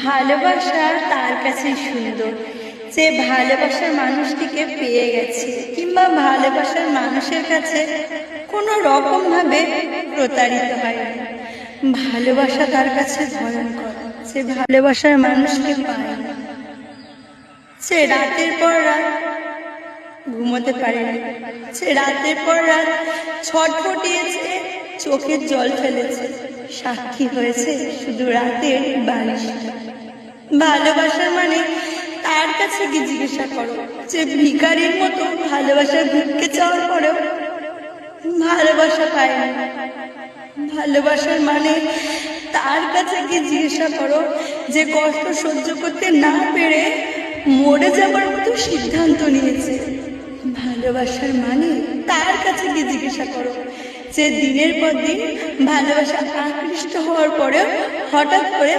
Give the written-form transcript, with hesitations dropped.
ভালোবাসা তার কাছেই সুন্দর যে ভালোবাসার মানুষটিকে পেয়ে গেছে, কিংবা ভালোবাসার মানুষের কাছে কোনো রকম ভাবে প্রতারিত হয়নি। ভালোবাসা তার কাছে ভয়ঙ্কর যে ভালোবাসার মানুষকে পায় না। সে রাতের পর রাত ঘুমোতে পারেনি, সে রাতের পর রাত ছটফটিয়েছে, চোখের জল ফেলেছে, সাক্ষী হয়েছে শুধু রাতের বালিশটা। ভালোবাসার মানে তার কাছে গিয়ে জিজ্ঞাসা করো যে ভিখারির মতো ভালোবাসার ভিক্ষে চাওয়ার পরেও ভালোবাসা পায় না। ভালোবাসার মানে তার কাছে গিয়ে জিজ্ঞাসা করো যে কষ্ট সহ্য করতে না পেরে মরে যাবার মতো সিদ্ধান্ত নিয়েছে। ভালোবাসার মানে তার কাছে গিয়ে জিজ্ঞাসা করো যে দিনের পর দিন ভালোবাসা আকৃষ্ট হওয়ার পরেও হঠাৎ করে